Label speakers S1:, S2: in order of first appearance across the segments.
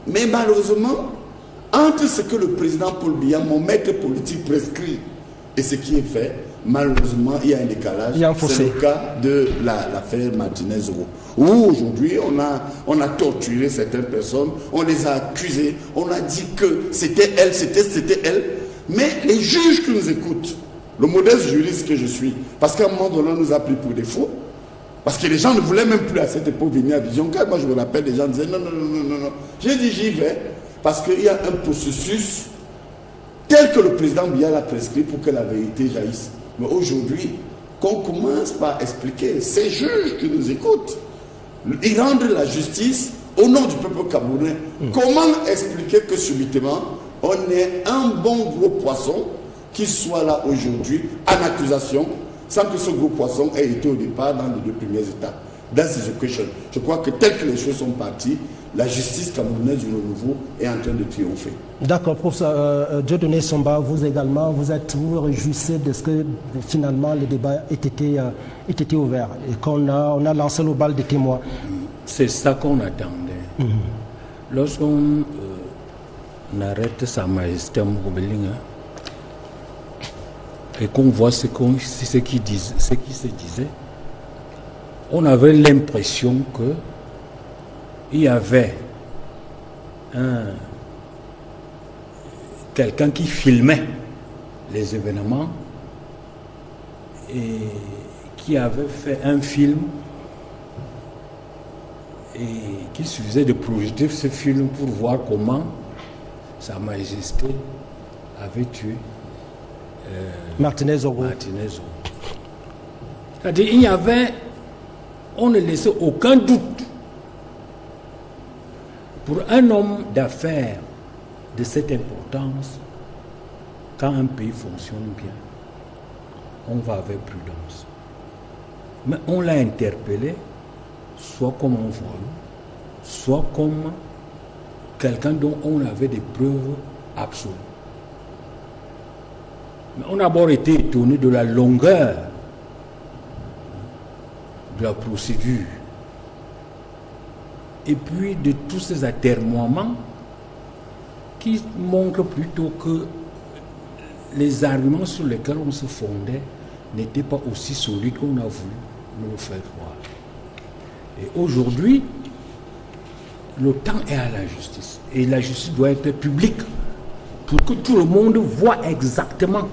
S1: Mais malheureusement, entre ce que le président Paul Biya, mon maître politique, prescrit et ce qui est fait, malheureusement, il y a un décalage. C'est le cas de l'affaire Martinez-Oro, où aujourd'hui, on a torturé certaines personnes, on les a accusées, on a dit que c'était elle, c'était elle. Mais les juges qui nous écoutent, le modeste juriste que je suis, parce qu'à un moment donné, on nous a pris pour des faux, parce que les gens ne voulaient même plus à cette époque venir à Vision 4. Moi, je me rappelle, les gens disaient non. J'ai dit j'y vais, parce qu'il y a un processus tel que le président Biya l'a prescrit pour que la vérité jaillisse. Mais aujourd'hui, qu'on commence par expliquer, ces juges qui nous écoutent, ils rendent la justice au nom du peuple camerounais. Comment expliquer que subitement, on ait un bon gros poisson qui soit là aujourd'hui en accusation, sans que ce gros poisson ait été au départ dans les 2 premiers états. That's the question. Je crois que tel que les choses sont parties, la justice camerounaise du renouveau est en train de triompher. D'accord,
S2: professeur Dieudonné Somba, vous également, vous vous réjouissez de ce que finalement le débat ait été ouvert et qu'on a lancé le bal des témoins.
S3: C'est ça qu'on attendait. Lorsqu'on arrête Sa Majesté Mouroubelinga et qu'on voit ce qui se disait, on avait l'impression que il y avait quelqu'un qui filmait les événements et qui avait fait un film et qui suffisait de projeter ce film pour voir comment Sa Majesté avait tué
S2: Martinez-Oro.
S3: C'est-à-dire, on ne laissait aucun doute. Pour un homme d'affaires de cette importance, quand un pays fonctionne bien, on va avec prudence. Mais on l'a interpellé, soit comme un voyou, soit comme quelqu'un dont on avait des preuves absolues. Mais on a d'abord été étonné de la longueur de la procédure et puis de tous ces atermoiements qui montrent plutôt que les arguments sur lesquels on se fondait n'étaient pas aussi solides qu'on a voulu nous le faire croire. Et aujourd'hui, le temps est à la justice. Et la justice doit être publique pour que tout le monde voit exactement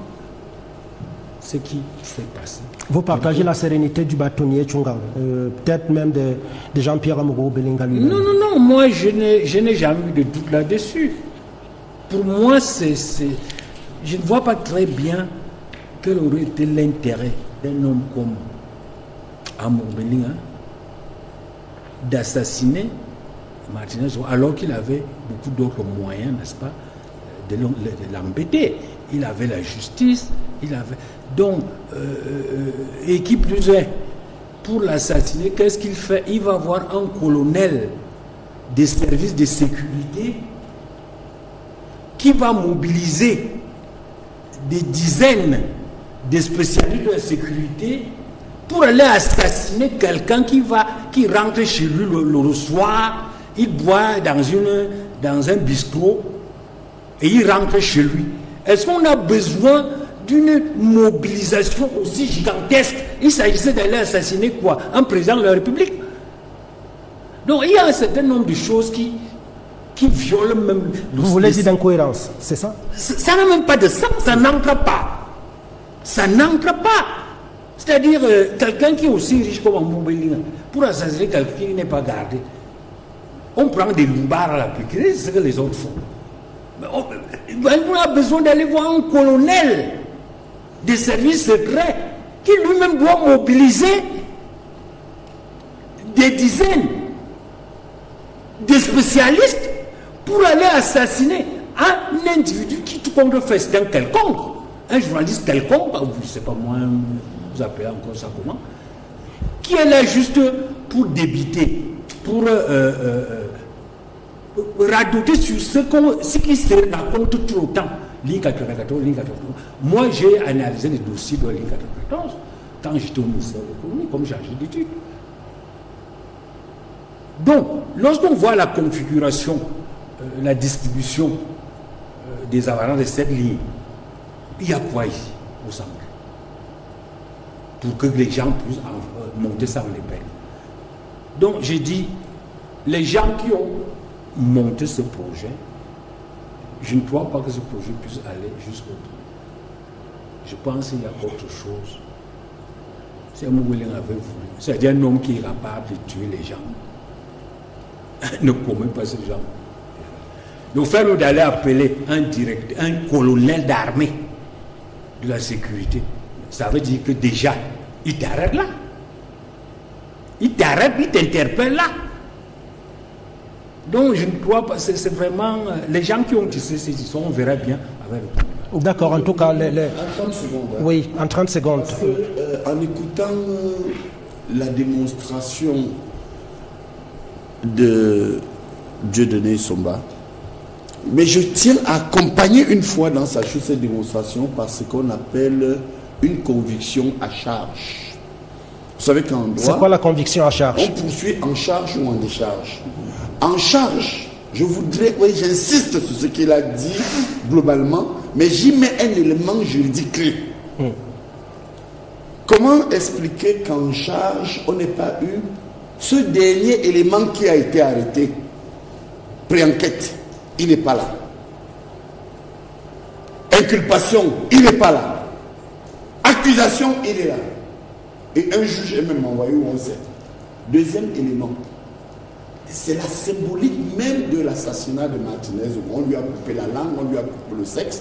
S3: ce qui s'est passé.
S2: Vous partagez la sérénité du bâtonnier Tchunga, peut-être même de Jean-Pierre Mouroubelinga lui-même.
S3: Non, moi je n'ai jamais eu de doute là-dessus. Pour moi, je ne vois pas très bien quel aurait été l'intérêt d'un homme comme Mouroubelinga d'assassiner Martinez alors qu'il avait beaucoup d'autres moyens, n'est-ce pas, de l'embêter. Il avait la justice, il avait... Donc, et qui plus est, pour l'assassiner, qu'est-ce qu'il fait? Il va voir un colonel des services de sécurité qui va mobiliser des dizaines de spécialistes de la sécurité pour aller assassiner quelqu'un qui rentre chez lui le soir, il boit dans un bistrot et il rentre chez lui. Est-ce qu'on a besoin d'une mobilisation aussi gigantesque? Il s'agissait d'aller assassiner quoi? Un président de la République? Donc il y a un certain nombre de choses qui violent même...
S2: Vous voulez dire d'incohérence, c'est ça?
S3: Ça n'a même pas de sens, ça n'entre pas. Ça n'entre pas. C'est-à-dire, quelqu'un qui est aussi riche comme Mouroubelinga, pour assassiner quelqu'un qui n'est pas gardé, on prend des loupards à la piquerie, c'est ce que les autres font. Mais on a besoin d'aller voir un colonel des services secrets qui lui-même doit mobiliser des dizaines de spécialistes pour aller assassiner un individu qui tout compte fait c'est un quelconque, un journaliste quelconque, je ne sais pas moi, vous appelez encore ça comment, qui est là juste pour débiter, pour radoter sur ce qui se raconte tout le temps. Ligne 94, ligne 94. Moi, j'ai analysé les dossiers de ligne 94 quand j'étais au ministère de l'économie, comme chargé d'études. Donc, lorsqu'on voit la configuration la distribution des avalanches de cette ligne. Il y a quoi ici, au Samra? Pour que les gens puissent monter ça, on les paye. Donc j'ai dit, les gens qui ont monté ce projet, je ne crois pas que ce projet puisse aller jusqu'au bout. Je pense qu'il y a autre chose. C'est Mouguelin avait voulu. C'est-à-dire un homme qui est capable de tuer les gens. Ne commet pas ce genre. Donc faire d'aller appeler un colonel d'armée de la sécurité, ça veut dire que déjà, il t'arrête là. Il t'arrête, il t'interpelle là. Donc je ne crois pas, c'est vraiment les gens qui ont tissé ces histoires, on verra bien avec le temps.
S2: D'accord, en tout cas,
S1: en 30 secondes. Hein.
S2: Oui, en 30 secondes.
S1: Parce que, en écoutant la démonstration de Dieudonné Somba, mais je tiens à accompagner une fois dans sa chose cette démonstration par ce qu'on appelle une conviction à charge. Vous savez qu'en droit,
S2: c'est quoi la conviction à charge?
S1: On poursuit en charge ou en décharge. En charge, je voudrais, oui, j'insiste sur ce qu'il a dit globalement, mais j'y mets un élément juridique clé. Comment expliquer qu'en charge, on n'ait pas eu ce dernier élément qui a été arrêté? Pré-enquête, il n'est pas là. Inculpation, il n'est pas là. Accusation, il est là. Et un juge est même envoyé où on sait. Deuxième élément, c'est la symbolique même de l'assassinat de Martinez. On lui a coupé la langue, on lui a coupé le sexe.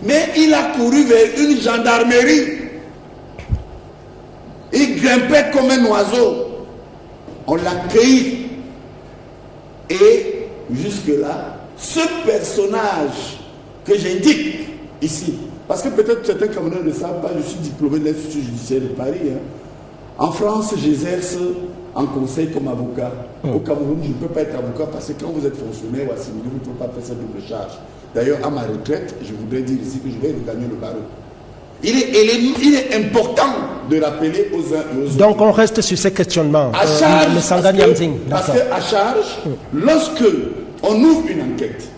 S1: Mais il a couru vers une gendarmerie. Il grimpait comme un oiseau. On l'a cueilli. Et jusque-là, ce personnage que j'indique ici, parce que peut-être certains Camerounais ne le savent pas, je suis diplômé de l'Institut judiciaire de Paris. Hein. En France, j'exerce en conseil comme avocat. Au Cameroun, je ne peux pas être avocat parce que quand vous êtes fonctionnaire ou assimilé, vous ne pouvez pas faire cette double charge. D'ailleurs, à ma retraite, je voudrais dire ici que je vais regagner le barreau. Il est important de rappeler aux uns et aux autres.
S2: Donc on reste sur ces questionnements.
S1: À charge,
S2: parce
S1: qu'à charge, lorsque on ouvre une enquête,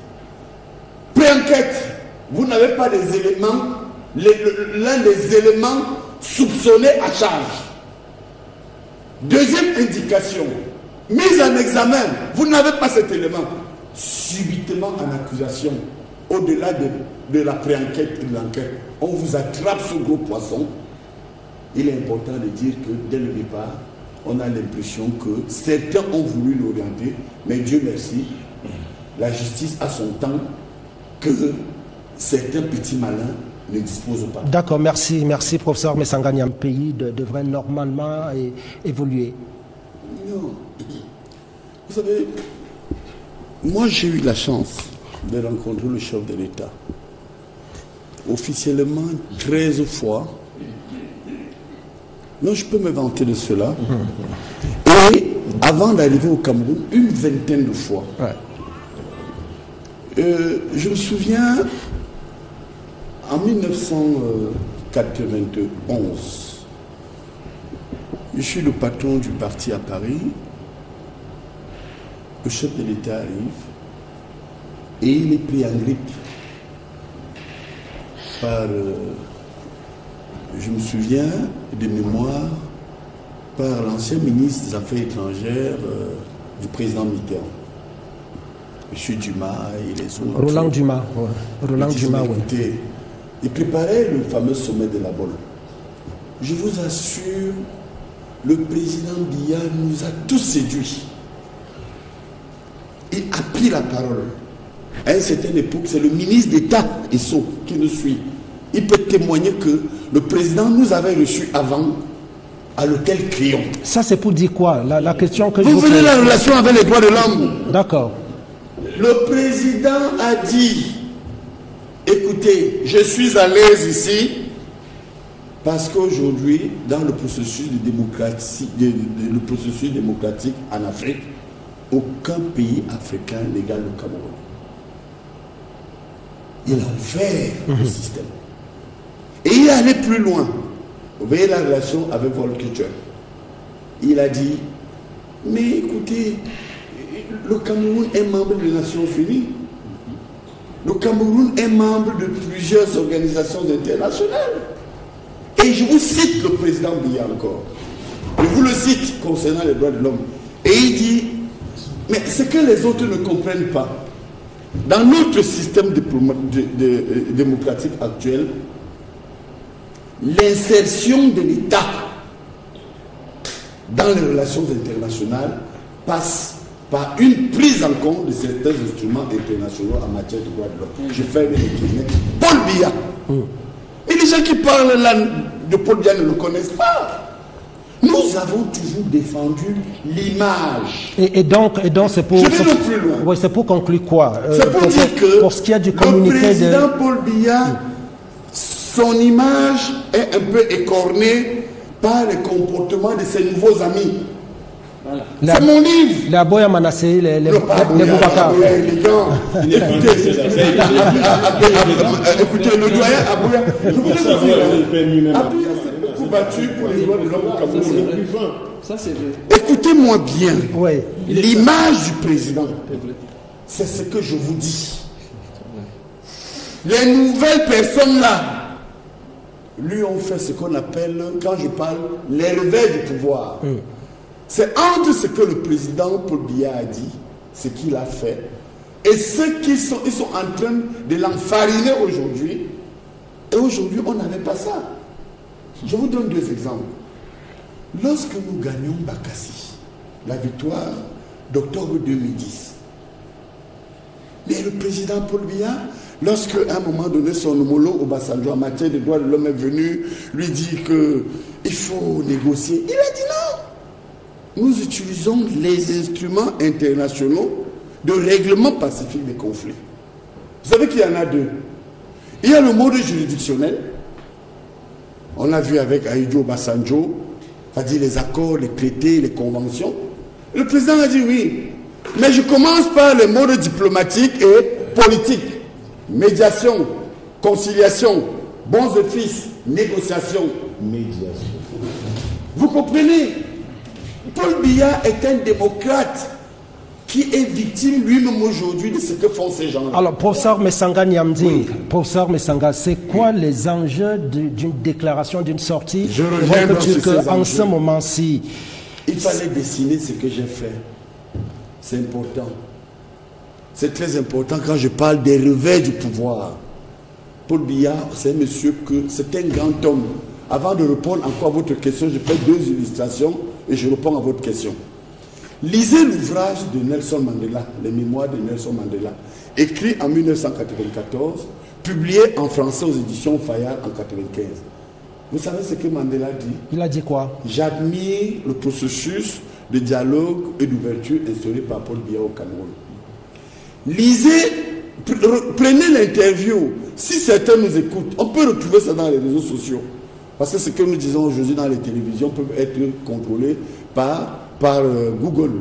S1: pré-enquête, vous n'avez pas des éléments, l'un des éléments soupçonnés à charge. Deuxième indication, mise en examen, vous n'avez pas cet élément. Subitement en accusation, au-delà de la pré-enquête et de l'enquête, on vous attrape ce gros poisson. Il est important de dire que dès le départ, on a l'impression que certains ont voulu l'orienter, mais Dieu merci, la justice a son temps que certains petits malins ne disposent pas.
S2: D'accord, merci, merci professeur Messangani. Un pays devrait normalement évoluer.
S1: Non. Vous savez, moi j'ai eu la chance de rencontrer le chef de l'État. Officiellement 13 fois. Non, je peux me vanter de cela. Et avant d'arriver au Cameroun, une vingtaine de fois. Ouais. Je me souviens, en 1991, je suis le patron du parti à Paris. Le chef de l'État arrive et il est pris en grippe par, je me souviens de mémoire, par l'ancien ministre des Affaires étrangères du président Mitterrand, M. Dumas et les autres.
S2: Roland Dumas, ouais. Roland Dumas, oui.
S1: Il préparait le fameux sommet de la Bonne. Je vous assure, le président Biya nous a tous séduits. Il a pris la parole. À une certaine époque, c'est le ministre d'État, Esso, qui nous suit. Il peut témoigner que le président nous avait reçus avant à l'hôtel Crillon.
S2: Ça, c'est pour dire quoi? La question que
S1: vous venez de la relation avec les droits de l'homme.
S2: D'accord.
S1: Le président a dit, écoutez, je suis à l'aise ici parce qu'aujourd'hui, dans le processus de démocratie, le processus démocratique en Afrique, aucun pays africain n'égale le Cameroun. Il a ouvert le système. Et il est allé plus loin. Vous voyez la relation avec Volker. Il a dit, mais écoutez, le Cameroun est membre des Nations Unies. Le Cameroun est membre de plusieurs organisations internationales. Et je vous cite le président Biya encore. Je vous le cite concernant les droits de l'homme. Et il dit, mais ce que les autres ne comprennent pas, dans notre système démocratique actuel, l'insertion de l'État dans les relations internationales passe par une prise en compte de certains instruments internationaux en matière de droits de l'homme. Je fais les guillemets. Paul Biya. Et les gens qui parlent là de Paul Biya ne le connaissent pas. Nous avons toujours défendu l'image.
S2: Et donc c'est pour...
S1: Je vais aller plus loin.
S2: Oui, c'est pour conclure quoi
S1: c'est pour dire que
S2: pour ce qui est du communiqué
S1: le président Paul Biya, son image est un peu écornée par le comportement de ses nouveaux amis. Voilà. C'est mon livre.
S2: Les Aboya Manassé, les Boubacar.
S1: Écoutez, le doyen Aboya, je voudrais vous dire, Aboya s'est beaucoup battu pour les droits de l'homme au Cameroun. Ça, c'est vrai. Écoutez-moi bien.
S2: Oui.
S1: L'image du président, c'est ce que je vous dis. Les nouvelles personnes là, lui ont fait ce qu'on appelle, quand je parle, les revers du pouvoir. C'est entre ce que le président Paul Biya a dit, ce qu'il a fait, et ceux qui sont en train de l'enfariner aujourd'hui. Et aujourd'hui, on n'avait pas ça. Je vous donne deux exemples. Lorsque nous gagnions Bakassi, la victoire d'octobre 2010, mais le président Paul Biya, lorsque à un moment donné son homologue Obasanjo en matière de droits de l'homme est venu lui dire qu'il faut négocier, il a dit non. Nous utilisons les instruments internationaux de règlement pacifique des conflits. Vous savez qu'il y en a deux. Il y a le mode juridictionnel. On a vu avec Ahidjo Obasanjo, c'est-à-dire les accords, les traités, les conventions. Le président a dit oui, mais je commence par le mode diplomatique et politique. Médiation, conciliation, bons offices, négociation, médiation. Vous comprenez? Paul Biya est un démocrate qui est victime lui-même aujourd'hui de ce que font ces gens-là.
S2: Alors, professeur Messanga Nyamding, professeur Messanga, c'est quoi les enjeux d'une déclaration, d'une sortie?
S1: Je reviens dans ces enjeux.
S2: En ce moment-ci,
S1: il fallait dessiner ce que j'ai fait. C'est important. C'est très important quand je parle des revers du pouvoir. Paul Biya, c'est un monsieur que c'est un grand homme. Avant de répondre encore à votre question, je fais deux illustrations et je réponds à votre question. Lisez l'ouvrage de Nelson Mandela, les mémoires de Nelson Mandela, écrit en 1994, publié en français aux éditions Fayard en 1995. Vous savez ce que Mandela dit? Il a dit quoi? J'admire le processus de dialogue et d'ouverture instauré par Paul Biya au Cameroun. Lisez, prenez l'interview. Si certains nous écoutent, on peut retrouver ça dans les réseaux sociaux. Parce que ce que nous disons aujourd'hui dans les télévisions peut être contrôlé par Google.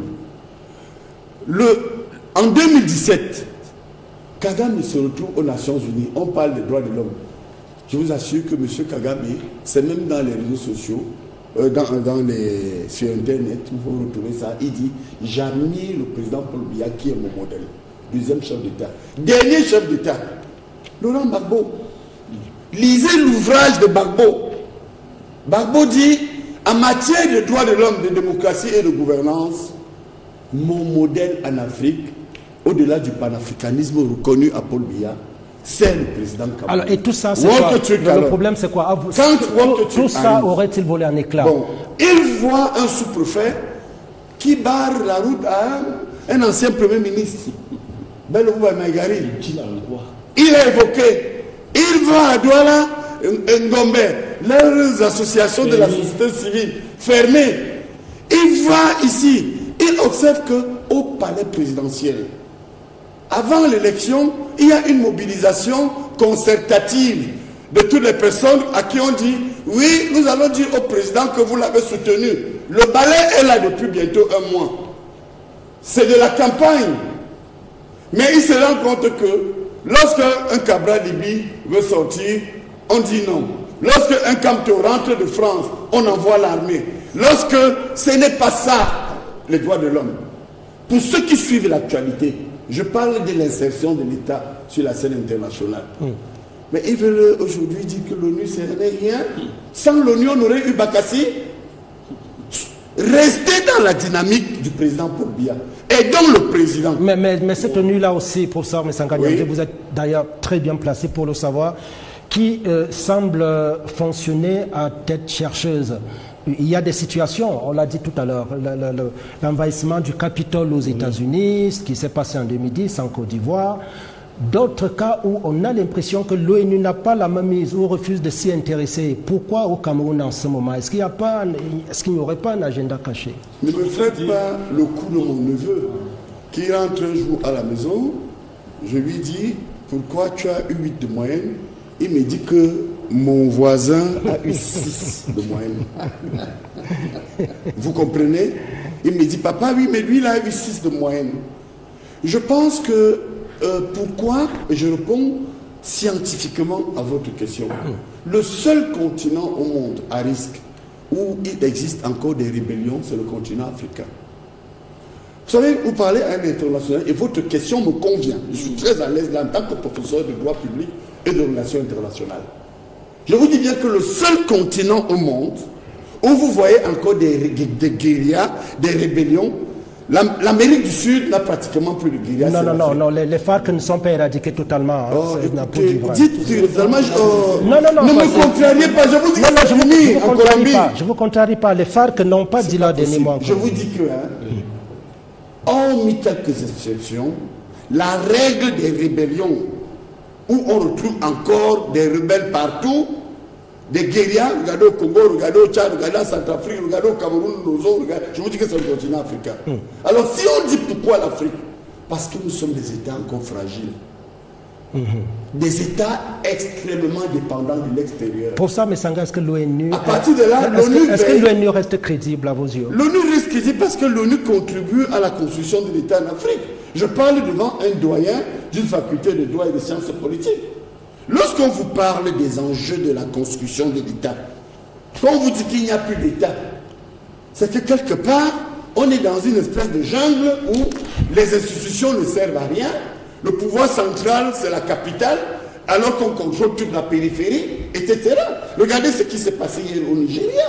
S1: En 2017, Kagame se retrouve aux Nations Unies. On parle des droits de l'homme. Je vous assure que M. Kagame, c'est même dans les réseaux sociaux, sur Internet, vous pouvez retrouver ça. Il dit, j'admire le président Paul Biya qui est mon modèle. Deuxième chef d'État. Dernier chef d'État, Laurent Gbagbo. Lisez l'ouvrage de Gbagbo. Gbagbo dit, en matière de droits de l'homme, de démocratie et de gouvernance, mon modèle en Afrique, au-delà du panafricanisme reconnu à Paul Biya, c'est le président Kabila.
S2: Alors, et tout ça, c'est quoi? Le problème, c'est quoi? Tout ça aurait-il volé en éclats?
S1: Bon, il voit un sous-préfet qui barre la route à un ancien premier ministre, Belobouba Maïgari. Il a évoqué, il va à Douala, Ngombe, leurs associations de la société civile fermées. Il va ici, il observe qu'au palais présidentiel, avant l'élection, il y a une mobilisation concertative de toutes les personnes à qui on dit oui, nous allons dire au président que vous l'avez soutenu. Le balai est là depuis bientôt un mois. C'est de la campagne. Mais il se rend compte que lorsqu'un Cabral Libi veut sortir, on dit non. Lorsqu'un Camto rentre de France, on envoie l'armée. Lorsque ce n'est pas ça, les droits de l'homme. Pour ceux qui suivent l'actualité, je parle de l'insertion de l'État sur la scène internationale. Mais ils veulent aujourd'hui dire que l'ONU, ce n'est rien. Sans l'ONU, on aurait eu Bakassi. Restez dans la dynamique du président Paul Biya. Et donc le président.
S2: Mais cette ONU-là aussi, professeur Messanga Niamdje, vous êtes d'ailleurs très bien placé pour le savoir, qui semble fonctionner à tête chercheuse. Il y a des situations, on l'a dit tout à l'heure, l'envahissement du Capitole aux États-Unis, ce qui s'est passé en 2010 en Côte d'Ivoire. D'autres cas où on a l'impression que l'ONU n'a pas la main mise ou refuse de s'y intéresser. Pourquoi au Cameroun en ce moment? Est-ce qu'il n'y aurait pas un agenda caché?
S1: Ne me faites pas le coup de mon neveu qui rentre un jour à la maison. Je lui dis, pourquoi tu as eu 8 de moyenne? Il me dit que mon voisin a eu 6 de moyenne. Vous comprenez? Il me dit, papa, oui, mais lui, il a eu 6 de moyenne. Je pense que pourquoi? Et je réponds scientifiquement à votre question. Le seul continent au monde à risque où il existe encore des rébellions, c'est le continent africain. Vous savez, vous parlez à un international et votre question me convient. Je suis très à l'aise là en tant que professeur de droit public et de relations internationales. Je vous dis bien que le seul continent au monde où vous voyez encore des guérillas, des rébellions, l'Amérique du Sud n'a pratiquement plus de guérillas.
S2: Non, les FARC ne sont pas éradiqués totalement.
S1: Dites totalement, ne me contrariez pas, je vous dis que
S2: je vous contrarie pas, les FARC n'ont pas dit leur dernier mot.
S1: Je vous dis que, hormis quelques exceptions, la règle des rébellions, où on retrouve encore des rebelles partout, des guérillas, regardez au Congo, regardez au Tchad, regardez en Centrafrique, regardez au Cameroun, je vous dis que c'est le continent africain. Alors si on dit pourquoi l'Afrique, parce que nous sommes des États encore fragiles. Des États extrêmement dépendants de l'extérieur.
S2: Pour ça, Messanga, est-ce que l'ONU...
S1: À partir de là,
S2: est-ce que l'ONU reste crédible à vos yeux?
S1: L'ONU reste crédible parce que l'ONU contribue à la construction de l'État en Afrique. Je parle devant un doyen d'une faculté de droit et de sciences politiques. Lorsqu'on vous parle des enjeux de la construction de l'État, quand on vous dit qu'il n'y a plus d'État, c'est que quelque part, on est dans une espèce de jungle où les institutions ne servent à rien. Le pouvoir central, c'est la capitale, alors qu'on contrôle toute la périphérie, etc. Regardez ce qui s'est passé hier au Nigeria,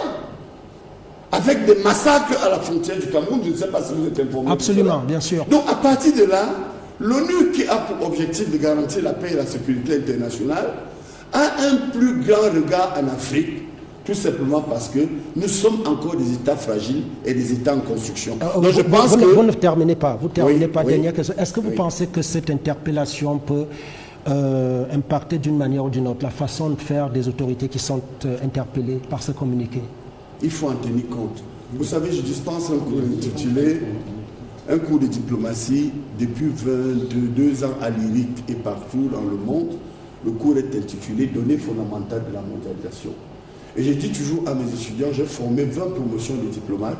S1: avec des massacres à la frontière du Cameroun. Je ne sais pas si vous êtes informés.
S2: Absolument, bien sûr.
S1: Donc, à partir de là, l'ONU, qui a pour objectif de garantir la paix et la sécurité internationale, a un plus grand regard en Afrique, tout simplement parce que nous sommes encore des États fragiles et des États en construction. Donc je pense que...
S2: Vous ne terminez pas. Vous terminez pas. Dernière question. Est-ce que vous pensez que cette interpellation peut impacter d'une manière ou d'une autre la façon de faire des autorités qui sont interpellées par ce communiqué?
S1: Il faut en tenir compte. Vous savez, je dispense un cours intitulé un cours de diplomatie depuis 22 ans à l'IRIC et partout dans le monde. Le cours est intitulé Données fondamentales de la mondialisation. Et je dis toujours à mes étudiants, j'ai formé 20 promotions de diplomates,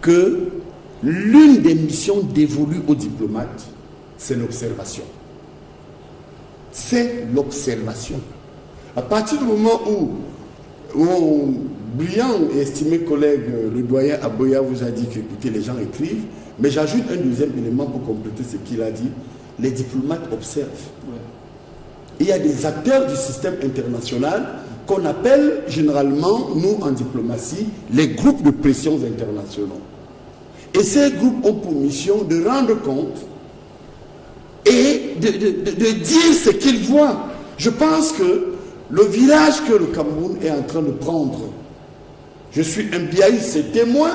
S1: que l'une des missions dévolues aux diplomates, c'est l'observation. C'est l'observation. À partir du moment où mon brillant et estimé collègue, le doyen Aboya, vous a dit que écoutez, les gens écrivent, mais j'ajoute un deuxième élément pour compléter ce qu'il a dit. Les diplomates observent. Il y a des acteurs du système international qu'on appelle généralement, nous en diplomatie, les groupes de pressions internationaux. Et ces groupes ont pour mission de rendre compte et de dire ce qu'ils voient. Je pense que le virage que le Cameroun est en train de prendre, je suis un biaïste témoin,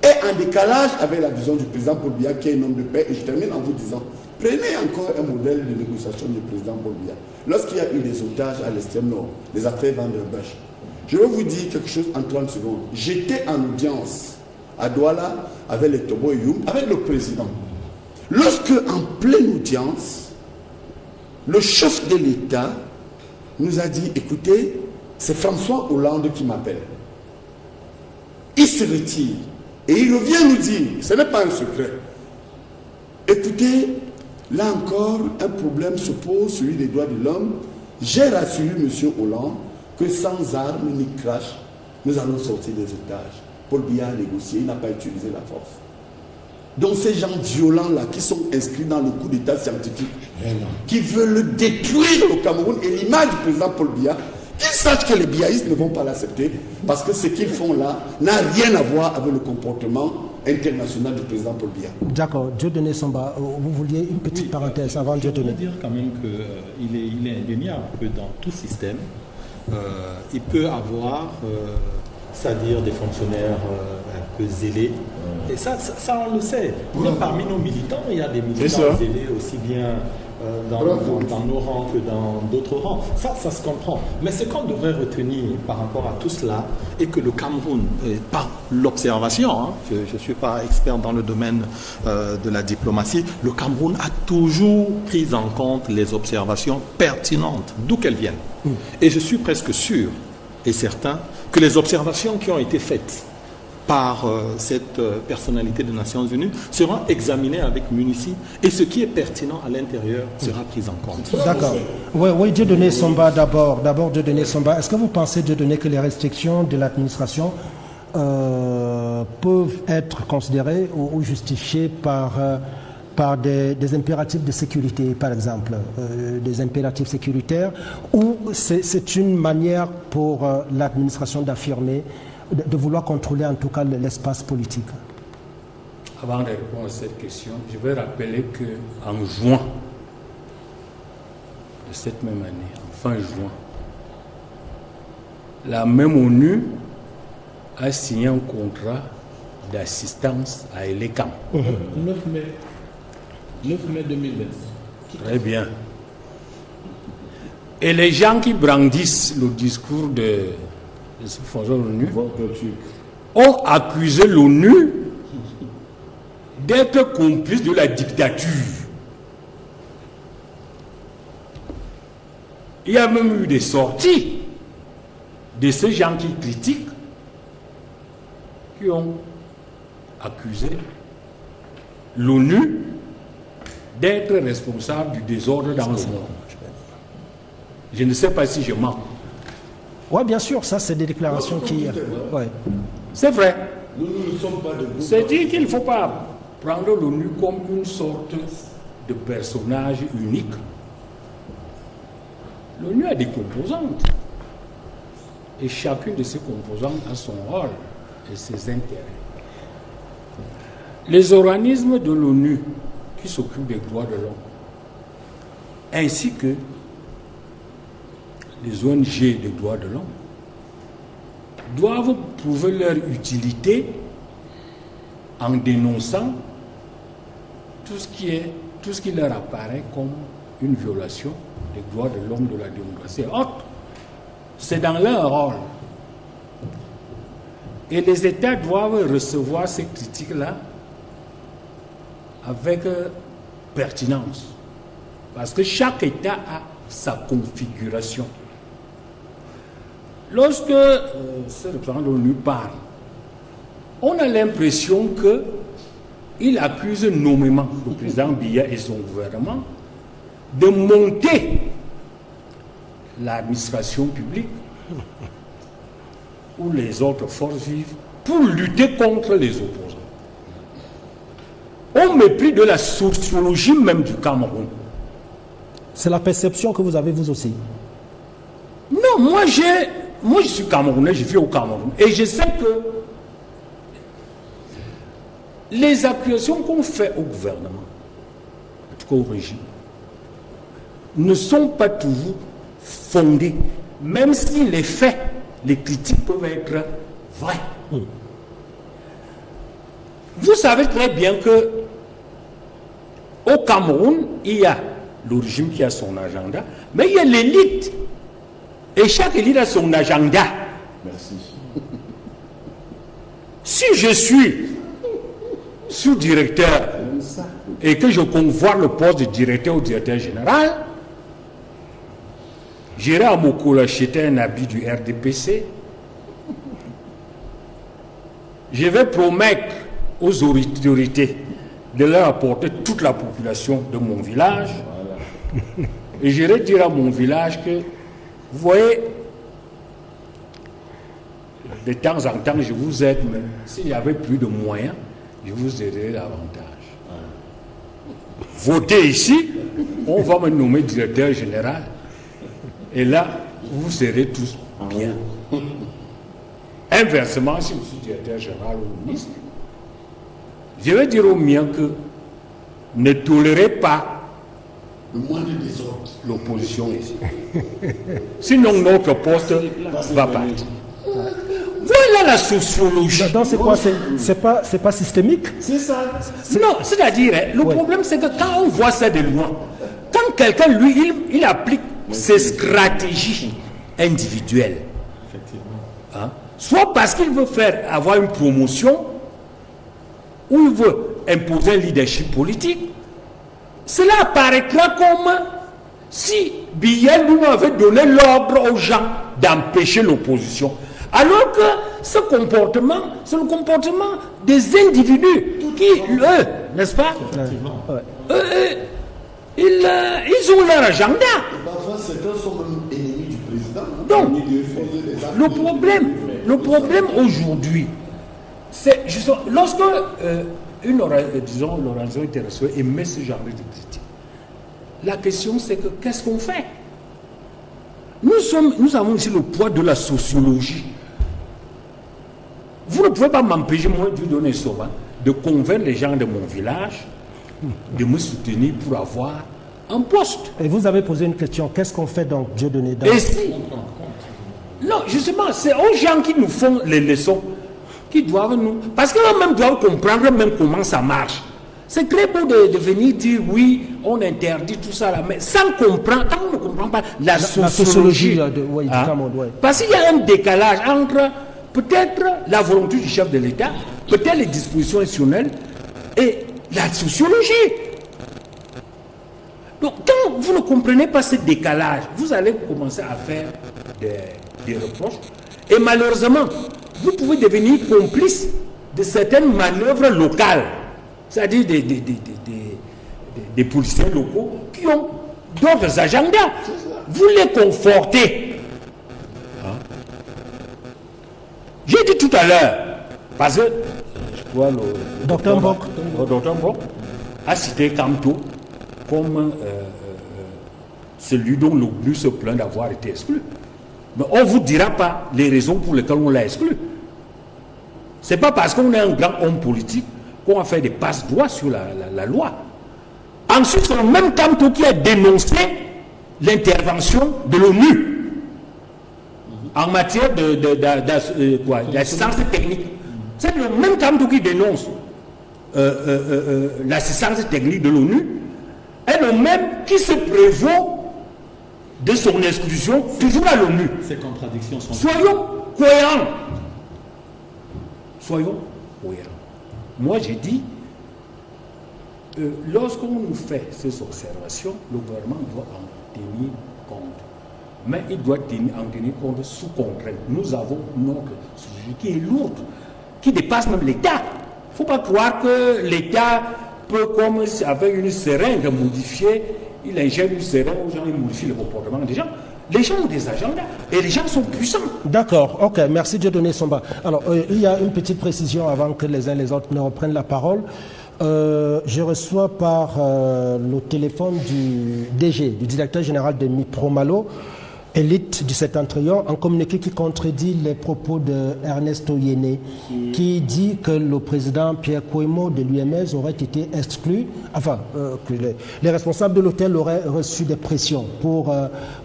S1: est en décalage avec la vision du président Paul Biya, qui est un homme de paix. Et je termine en vous disant, prenez encore un modèle de négociation du président Paul Biya. Lorsqu'il y a eu des otages à l'extrême nord, les affaires Van der Bach, je vais vous dire quelque chose en 30 secondes. J'étais en audience à Douala avec les Tobo et Youm, avec le président. Lorsque, en pleine audience, le chef de l'État nous a dit, écoutez, c'est François Hollande qui m'appelle. Il se retire et il revient nous dire, ce n'est pas un secret, écoutez, là encore, un problème se pose, celui des droits de l'homme. J'ai rassuré M. Hollande que sans armes ni crash, nous allons sortir des otages. Paul Biya a négocié, il n'a pas utilisé la force. Donc ces gens violents-là qui sont inscrits dans le coup d'état scientifique, qui veulent détruire le Cameroun et l'image du président Paul Biya, qu'ils sachent que les biaïstes ne vont pas l'accepter parce que ce qu'ils font là n'a rien à voir avec le comportement international du président Paul Biya.
S2: D'accord. Dieudonné Samba, vous vouliez une petite parenthèse avant Dieudonné.
S4: Je veux dire quand même qu'il est indéniable que dans tout système, il peut avoir, c'est-à-dire des fonctionnaires un peu zélés. Et ça on le sait. Même parmi nos militants, il y a des militants zélés aussi bien dans nos rangs que dans d'autres rangs. Ça se comprend. Mais ce qu'on devrait retenir par rapport à tout cela est que le Cameroun, par l'observation, hein, je ne suis pas expert dans le domaine de la diplomatie, le Cameroun a toujours pris en compte les observations pertinentes, d'où qu'elles viennent. Et je suis presque sûr et certain que les observations qui ont été faites par cette personnalité des Nations Unies seront examinées avec munitie et ce qui est pertinent à l'intérieur sera pris en compte.
S2: D'accord. Oui, Dieudonné Samba d'abord. D'abord, Dieudonné Samba. Est-ce que vous pensez, Dieudonné, que les restrictions de l'administration peuvent être considérées ou justifiées par des impératifs de sécurité, par exemple, des impératifs sécuritaires, ou c'est une manière pour l'administration d'affirmer, de vouloir contrôler en tout cas l'espace politique?
S3: Avant de répondre à cette question, je vais rappeler qu'en juin de cette même année, en fin juin, la même ONU a signé un contrat d'assistance à Elekam.
S4: 9 mai 2020.
S3: Très bien. Et les gens qui brandissent le discours de ce fondateur de l'ONU ont accusé l'ONU d'être complice de la dictature. Il y a même eu des sorties de ces gens qui critiquent, qui ont accusé l'ONU d'être responsable du désordre dans le monde. Je ne sais pas si je mens.
S2: Oui, bien sûr, ça c'est des déclarations qui... Ouais.
S3: C'est vrai.
S1: Nous ne sommes pas de...
S3: C'est dire qu'il ne faut pas prendre l'ONU comme une sorte de personnage unique. L'ONU a des composantes. Et chacune de ces composantes a son rôle et ses intérêts. Les organismes de l'ONU qui s'occupent des droits de l'homme, ainsi que les ONG des droits de l'homme, doivent prouver leur utilité en dénonçant tout ce qui leur apparaît comme une violation des droits de l'homme, de la démocratie et autres. C'est dans leur rôle. Et les États doivent recevoir ces critiques-là avec pertinence. Parce que chaque État a sa configuration. Lorsque ce représentant de l'ONU parle, on a l'impression qu'il accuse nommément le président Biya et son gouvernement de monter l'administration publique ou les autres forces vives pour lutter contre les opposants. Au mépris de la sociologie même du Cameroun.
S2: C'est la perception que vous avez vous aussi?
S3: Non, moi je suis Camerounais, je vis au Cameroun. Et je sais que les accusations qu'on fait au gouvernement, en tout cas au régime, ne sont pas toujours fondées. Même si les faits, les critiques peuvent être vraies. Vous savez très bien que au Cameroun, il y a le régime qui a son agenda, mais il y a l'élite. Et chaque élite a son agenda.
S1: Merci.
S3: Si je suis sous-directeur et que je convoite le poste de directeur ou directeur général, j'irai à Mokolo acheter un habit du RDPC. Je vais promettre aux autorités de leur apporter toute la population de mon village. Voilà. Et j'irai dire à mon village que, vous voyez, de temps en temps, je vous aide, mais s'il n'y avait plus de moyens, je vous aiderai davantage. Votez ici, on va me nommer directeur général. Et là, vous serez tous bien. Inversement, si je suis directeur général ou ministre, je vais dire aux miens que ne tolérez pas l'opposition ici. Sinon, notre poste va partir. Voilà la sociologie.
S2: Donc c'est quoi? C'est pas systémique?
S1: C'est ça.
S3: Non, c'est-à-dire, le problème c'est que quand on voit ça de loin, quand quelqu'un, lui, il applique ses stratégies individuelles, hein, soit parce qu'il veut avoir une promotion, ou il veut imposer un leadership politique, cela apparaîtra comme si Biya lui avait donné l'ordre aux gens d'empêcher l'opposition. Alors que ce comportement, c'est le comportement des individus qui, eux, n'est-ce pas, ils ont leur agenda.
S1: Parfois, certains sont même ennemis du président.
S3: Donc, le problème aujourd'hui, c'est justement, lorsque l'organisation internationale émet ce genre de critique, la question c'est que qu'est-ce qu'on fait? Nous avons ici le poids de la sociologie. Vous ne pouvez pas m'empêcher, moi, de donner ça, de convaincre les gens de mon village de me soutenir pour avoir un poste.
S2: Et vous avez posé une question, qu'est-ce qu'on fait donc, Dieu donné dans...
S3: Et si, non, justement, c'est aux gens qui nous font les leçons, qui doivent nous... Parce qu'eux-mêmes doivent comprendre même comment ça marche. C'est très beau de venir dire, oui, on interdit tout ça là, mais sans comprendre, quand on ne comprend pas la sociologie
S2: du monde,
S3: parce qu'il y a un décalage entre peut-être la volonté du chef de l'État, peut-être les dispositions institutionnelles et la sociologie. Donc, quand vous ne comprenez pas ce décalage, vous allez commencer à faire des reproches. Et malheureusement, vous pouvez devenir complice de certaines manœuvres locales, c'est-à-dire des policiers locaux qui ont d'autres agendas. Vous les confortez. J'ai dit tout à l'heure, parce que je crois le
S2: docteur Mbok
S3: a cité Kamto comme celui dont l'ONU se plaint d'avoir été exclu. Mais on ne vous dira pas les raisons pour lesquelles on l'a exclu. Ce n'est pas parce qu'on est un grand homme politique qu'on va faire des passe-droits sur la loi. Ensuite, c'est le même Kamto qui a dénoncé l'intervention de l'ONU en matière d'assistance technique. C'est le même Kamto qui dénonce l'assistance technique de l'ONU et le même qui se prévaut de son exclusion toujours à l'ONU.
S4: Ces contradictions sont...
S3: Soyons cohérents. Soyons cohérents. Moi, j'ai dit, lorsqu'on nous fait ces observations, le gouvernement doit en tenir compte. Mais il doit en tenir compte sous contrainte. Nous avons notre sujet qui est lourde, qui dépasse même l'État. Il ne faut pas croire que l'État peut, comme avec une seringue, modifier, il ingère une seringue aux gens, il modifie le comportement des gens. Les gens ont des agendas et les gens sont puissants.
S2: D'accord, ok, merci Dieudonné Somba. Alors, il y a une petite précision avant que les uns les autres ne reprennent la parole. Je reçois par le téléphone du DG, du directeur général de Mipromalo, élite du septentrion, un communiqué qui contredit les propos de Ernesto Yéné, qui dit que le président Pierre Kouemo de l'UMS aurait été exclu, enfin, que les responsables de l'hôtel auraient reçu des pressions pour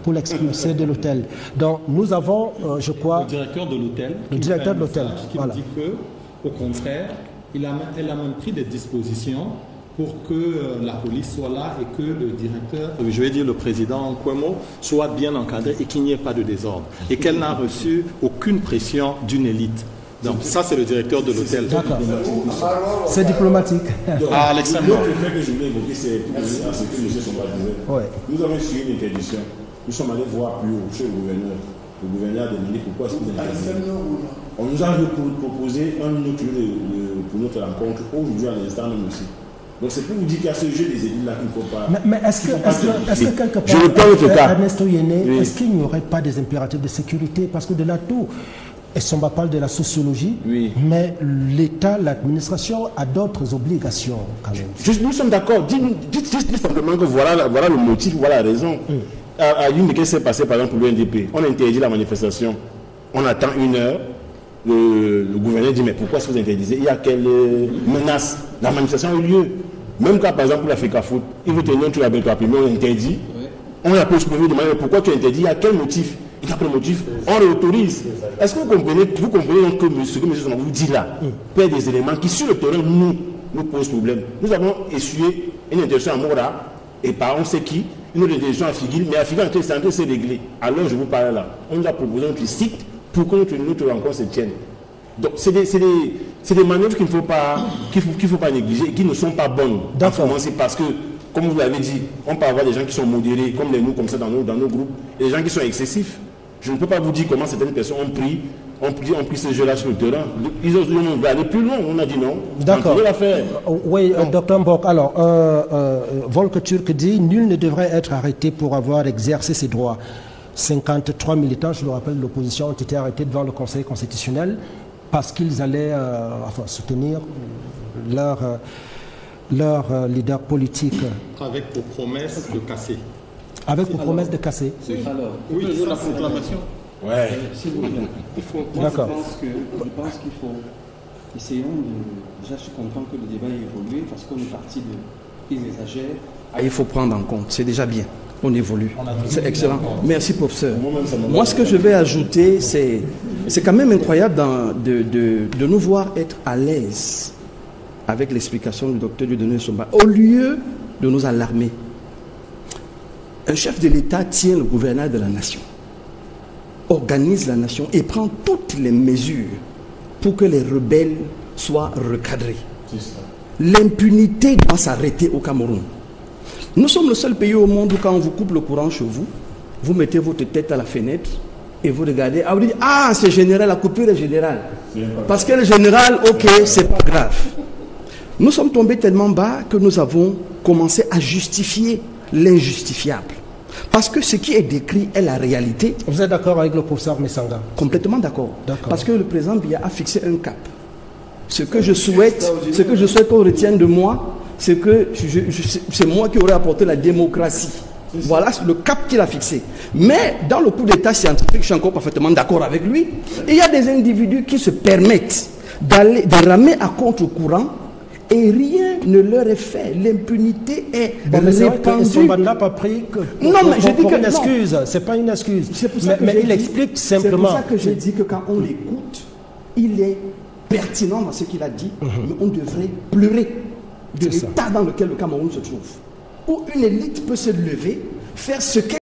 S2: l'expulser de l'hôtel. Donc, nous avons, je crois...
S4: Le directeur de l'hôtel.
S2: Le directeur de l'hôtel,
S4: voilà. Qui dit que, au contraire, elle a même pris des dispositions pour que la police soit là et que le directeur, je vais dire le président Kouemo, soit bien encadré et qu'il n'y ait pas de désordre. Et qu'elle n'a reçu aucune pression d'une élite. Donc ça, c'est le directeur de l'hôtel.
S2: C'est diplomatique.
S5: À l'extrême nord. Le fait que je voulais évoquer, c'est pour à ce que M. Somba disait. Nous avons suivi une interdiction. Nous sommes allés voir plus haut chez le gouverneur. Le gouverneur a demandé pourquoi est-ce que vous interdisez. On nous a proposé un autre lieu pour notre rencontre, aujourd'hui à l'instant même aussi. Donc c'est pour vous dire qu'il y a ce jeu des élites là qu'il ne faut pas...
S2: Mais est-ce que quelque part, Ernesto Yéné, est-ce qu'il n'y aurait pas des impératifs de sécurité? Parce que de là tout, Et Somba parle de la sociologie,
S5: oui.
S2: Mais l'État, l'administration a d'autres obligations quand même.
S5: Nous sommes d'accord. Dites simplement que voilà le motif, voilà la raison. À une de qu'est-ce qui s'est passé par exemple pour l'UNDP? On interdit la manifestation. On attend 1 heure. Le gouverneur dit mais pourquoi est-ce que vous interdisez? Il y a quelle menace? La manifestation a eu lieu. Même quand par exemple pour l'Africa Foot, il veut tenir un truc avec toi, mais on interdit. On appelle pour vous demander mais pourquoi tu interdis? Il y a quel motif? Il n'y a pas de motif. On l'autorise. Est-ce que vous comprenez donc que ce que M. Somba vous dit là peut être des éléments qui sur le terrain nous posent problème. Nous avons essuyé une interdiction à Mora et par on sait qui, une autre interdiction à Figuil, mais à Figuil c'est en train de se régler. Alors je vous parle là. On nous a proposé un site pour que notre rencontre se tienne. Donc c'est des manœuvres qu'il ne faut pas négliger et qui ne sont pas bonnes.
S2: D'accord.
S5: C'est parce que, comme vous l'avez dit, on peut avoir des gens qui sont modérés, comme nous, comme ça dans nos groupes, et des gens qui sont excessifs. Je ne peux pas vous dire comment certaines personnes ont pris ce jeu-là sur le terrain. Ils ont voulu aller plus loin. On a dit non.
S2: D'accord. Oui, Dr Mbok. Alors, Volker Turk dit nul ne devrait être arrêté pour avoir exercé ses droits. 53 militants, je le rappelle, de l'opposition ont été arrêtés devant le Conseil constitutionnel parce qu'ils allaient soutenir leur leader politique.
S4: Avec pour promesse de casser.
S2: Avec pour promesse de casser.
S6: Alors,
S4: oui, c'est la proclamation.
S5: Ouais.
S6: S'il vous plaît.
S2: D'accord.
S6: Je pense qu'il faut... Essayons de... Déjà, je suis content que le débat ait évolué parce qu'on est parti de... Ils exagèrent. Il faut prendre en compte. C'est déjà bien. On évolue. C'est excellent. Merci, professeur. Moi, ce que je vais ajouter, c'est quand même incroyable de nous voir être à l'aise avec l'explication du docteur Dieudonné Somba. Au lieu de nous alarmer, un chef de l'État tient le gouvernement de la nation, organise la nation et prend toutes les mesures pour que les rebelles soient recadrés. L'impunité doit s'arrêter au Cameroun. Nous sommes le seul pays au monde où quand on vous coupe le courant chez vous, vous mettez votre tête à la fenêtre et vous regardez, vous dites, ah c'est général, la coupure est générale. Parce que le général, ok, c'est pas grave. Nous sommes tombés tellement bas que nous avons commencé à justifier l'injustifiable. Parce que ce qui est décrit est la réalité.
S2: Vous êtes d'accord avec le professeur Messanga?
S6: Complètement d'accord. Parce que le président Biya a fixé un cap. Ce que je souhaite qu'on retienne de moi, c'est que c'est moi qui aurais apporté la démocratie. Voilà le cap qu'il a fixé. Mais dans le coup d'état scientifique, je suis encore parfaitement d'accord avec lui. Il y a des individus qui se permettent de ramer à contre-courant et rien ne leur est fait. L'impunité est répandue.
S2: Somba n'a pas pris une excuse. C'est pas une excuse. Mais il explique simplement.
S6: C'est pour ça que je dis que quand on l'écoute, il est pertinent dans ce qu'il a dit, mais on devrait pleurer de l'état dans lequel le Cameroun se trouve. Où une élite peut se lever, faire ce qu'elle